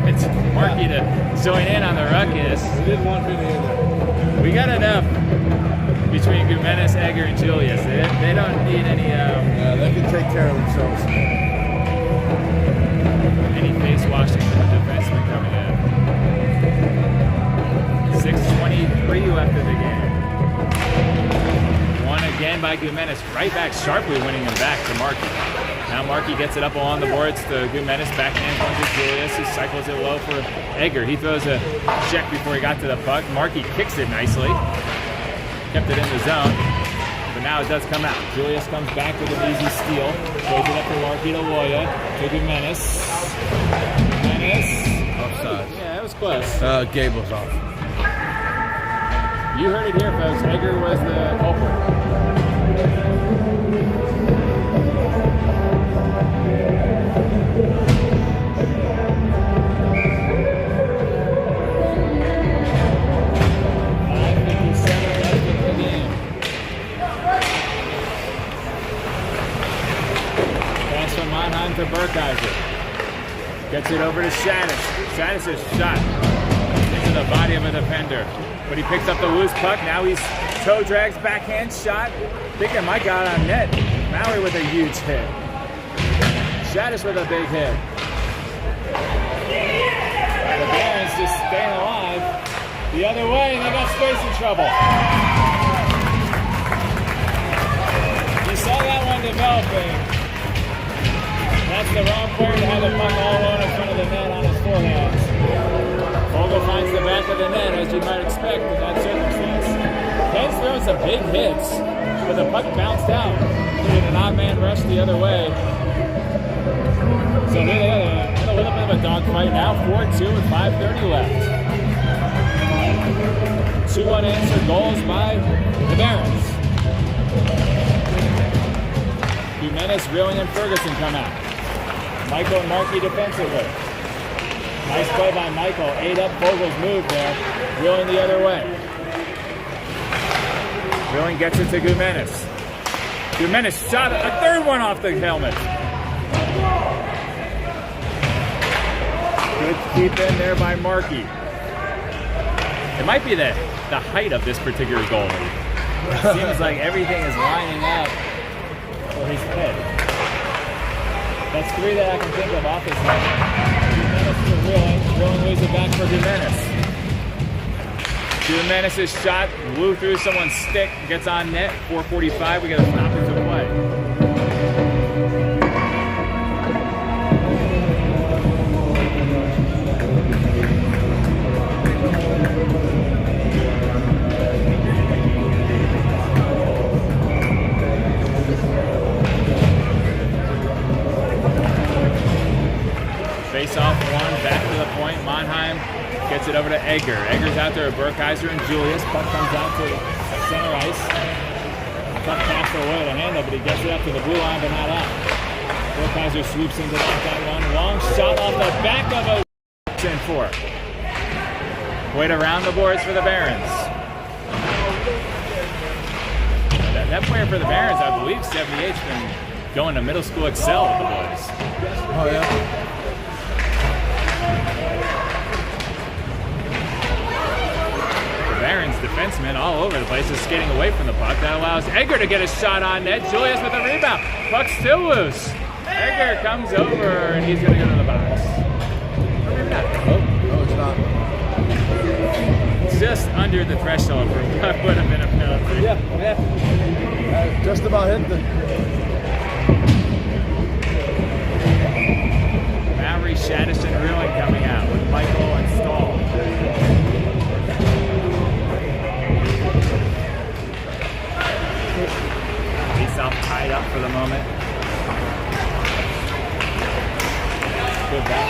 S2: Markey to join in on the ruckus.
S1: We didn't want Vinny in there.
S2: We got enough between Jimenez, Egger, and Julius. They don't need any.
S1: Yeah, they can take care of themselves.
S2: Any face washing from the defenseman coming in. 6:23 left in the game. Won again by Jimenez. Right back sharply, winning him back to Markey. Now Markey gets it up along the boards to Jimenez. Backhand one to Julius. He cycles it low for Egger. He throws a check before he got to the puck. Markey kicks it nicely. Kept it in the zone, but now it does come out. Julius comes back with an easy steal. Throws it up to Markey to Loya. To Jimenez.
S1: Offside.
S2: Yeah, it was close.
S1: Gable's off.
S2: You heard it here, folks. Egger was the culprit. To Burkheiser. Gets it over to Shaddis. Shaddis' shot into the body of a defender. But he picks up the loose puck. Now he's toe drags, backhand shot. Thinking might got on net. Maui with a huge hit. Shaddis with a big hit. The Barons just staying alive. The other way, and they got space in trouble. You saw that one developing. That's the wrong player to have the puck all alone in front of the net on his forehands. Vogel finds the back of the net, as you might expect in that circumstance. Ken's throwing some big hits, but the puck bounced out. He did an odd man rush the other way. So here they are, in a little bit of a dogfight now. 4-2 with 5:30 left. 2 unanswered goals by the Barons. Jimenez, Reeling, and Ferguson come out. Michael and Markey defensively. Nice play by Michael. Ate up Vogel's move there. Reeling the other way. Reeling gets it to Jimenez. Jimenez shot a third one off the helmet. Good keep in there by Markey. It might be the height of this particular goalie. It seems like everything is lining up for his head. That's 3 that I can think of off his head. Jimenez to Reeling. Reeling leaves it back for Jimenez. Jimenez's shot blew through someone's stick. Gets on net. 4:45. We got a stoppage of play. Face off one, back to the point. Monheim gets it over to Egger. Egger's out there with Burkheiser and Julius. Puck comes out to center ice. Tough pass for Royal to handle, but he gets it up to the blue line, but not out. Burkheiser swoops into that one. Long shot off the back of a in four. Point around the boards for the Barons. That player for the Barons, I believe, 78's been going to middle school excel with the boys.
S1: Oh, yeah.
S2: Barons defensemen all over the place, just skating away from the puck. That allows Egger to get a shot on net. Julius with a rebound. Puck's still loose. Egger comes over and he's going to go to the box. Or maybe not.
S1: Oh, no, it's not.
S2: It's just under the threshold for what would have been a penalty.
S1: Yeah. Just about hit the.
S2: Mowry, Shaddis, and Reeling coming out with Michael and Stahl. Face-off tied up for the moment. Good back.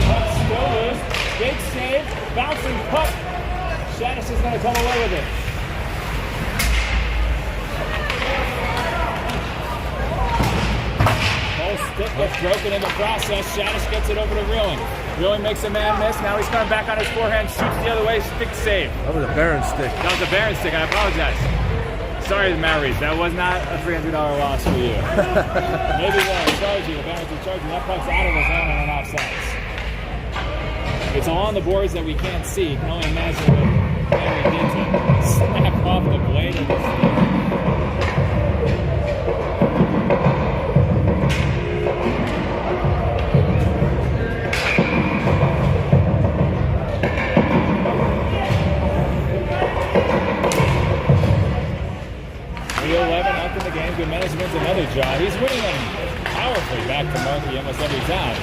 S2: Puck still loose. Big save. Bouncing puck. Shaddis is going to come away with it. Stick gets broken in the process. Shadish gets it over to Reeling. Reeling makes a man miss. Now he's coming back on his forehand. Shoots the other way. Stick save.
S1: That was a Baron stick.
S2: That was a Baron stick. I apologize. Sorry, Maoris. That was not a $300 loss for you. Maybe they'll charge you. The Barons will charge you. That puck's out of the zone on an offsides. It's along the boards that we can't see. You can only imagine what Barry did to snap off the blade of the stick. Good management's another job. He's winning them powerfully back to Markey almost every time.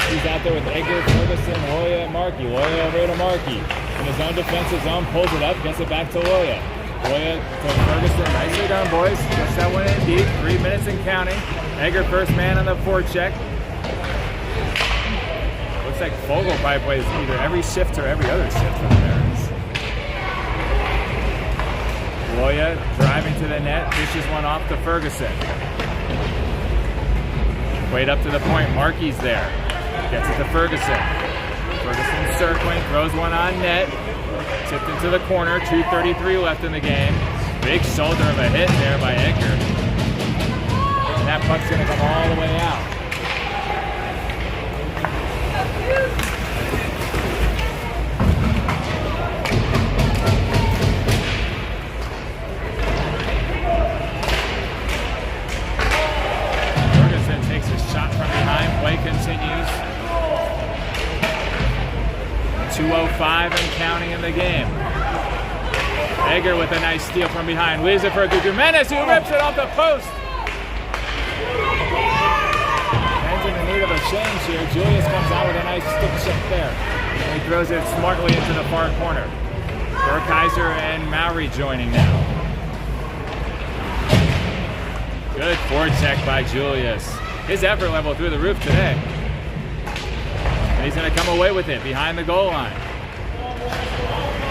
S2: He's out there with Edgar, Ferguson, Loya, and Markey. Loya over to Markey. In his own defensive zone, pulls it up, gets it back to Loya. Loya to Ferguson. Nicely done, boys. Gets that one in deep. 3 minutes and counting. Edgar first man on the forecheck. Looks like Fogel probably plays either every shift or every other shift for the Barons. Loya driving to the net, dishes one off to Ferguson. Played up to the point, Markey's there. Gets it to Ferguson. Ferguson circling, throws one on net. Tipped into the corner, 2:33 left in the game. Big shoulder of a hit there by Edgar. And that puck's gonna come all the way out. Play continues. 2:05 and counting in the game. Edgar with a nice steal from behind. Leaves it for Jimenez, who rips it off the post. Ben's in the need of a change here. Julius comes out with a nice stick shift there. And he throws it smartly into the far corner. Burkheiser and Mowry joining now. Good forecheck by Julius. His effort level through the roof today. And he's going to come away with it behind the goal line.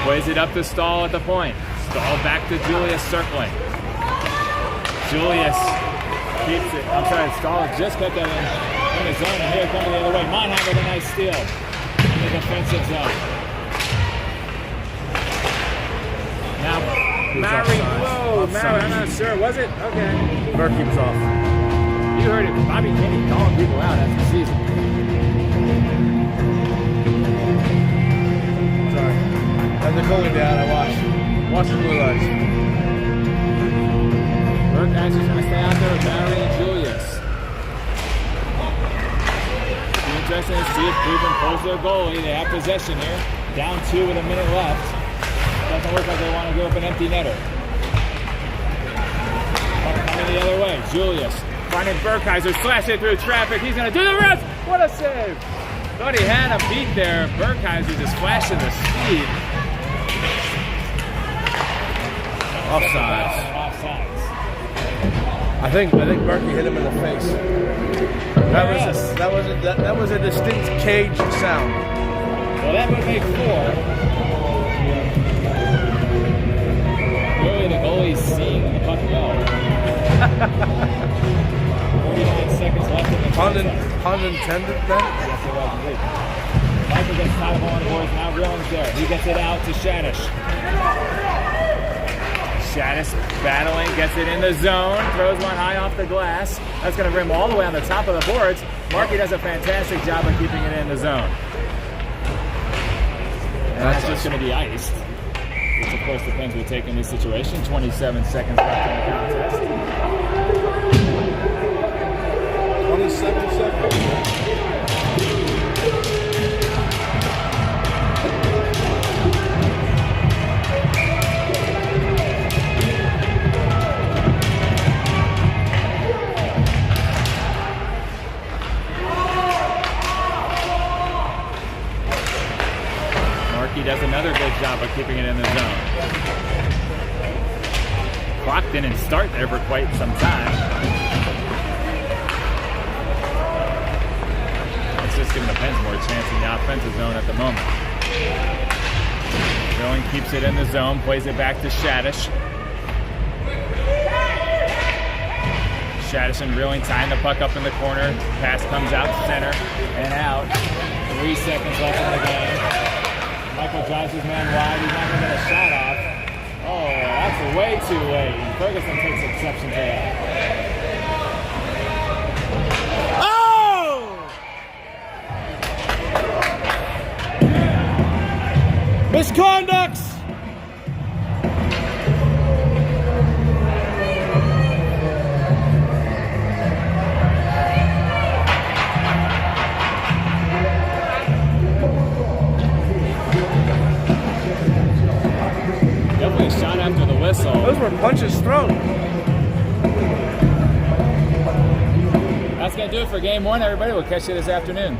S2: Plays it up to Stahl at the point. Stahl back to Julius circling. Julius keeps it. I'm sorry, Stahl just got that in the zone, and here coming the other way. Monheim with a nice steal in the defensive zone. Now, Mowry, whoa, Mowry, I'm not sure. Was it? Okay.
S1: Murphy was off.
S2: You heard it, Bobby Kenny calling people out after the season.
S1: Sorry. As the goalie down, I watched the blue lights.
S2: Burkheiser's going to stay out there with Barry and Julius. It'll be interesting to see if Cleveland pulls their goalie. They have possession here. Down 2 with a minute left. Doesn't look like they want to give up an empty netter. Coming the other way, Julius. Finding Burkheiser, slash it through traffic. He's going to do the rest. What a save. Thought he had a beat there. Burkheiser just flashing the speed.
S1: Offsides.
S2: Offsides.
S1: I think Berkey hit him in the face. That was a distinct cage sound.
S2: Well, that would make 4. Really, the goalie's seeing the puck well. 49 seconds left in the
S1: Pun intended then?
S2: Yes, it was indeed. Michael gets tied up on the boards. Now Reeling's there. He gets it out to Shadish. Shadish battling, gets it in the zone, throws one high off the glass. That's going to rim all the way on the top of the boards. Markey does a fantastic job of keeping it in the zone. And that's just going to be iced. Which, of course, depends what we take in this situation. 27 seconds left in the contest.
S1: 27 seconds.
S2: Markey does another good job of keeping it in the zone. Clock didn't start there for quite some time. Just giving the Pens more chance in the offensive zone at the moment. Dillon keeps it in the zone, plays it back to Shadish. Stratisson reeling, tying the puck up in the corner. Pass comes out to center and out. 3 seconds left in the game. Michael drives his man wide. He's not going to get a shot off. Oh, that's way too late. Ferguson takes exception to that.
S1: Oh! Misconducts!
S2: Definitely a shot after the whistle.
S1: Those were punches thrown.
S2: That's going to do it for game one, everybody. We'll catch you this afternoon.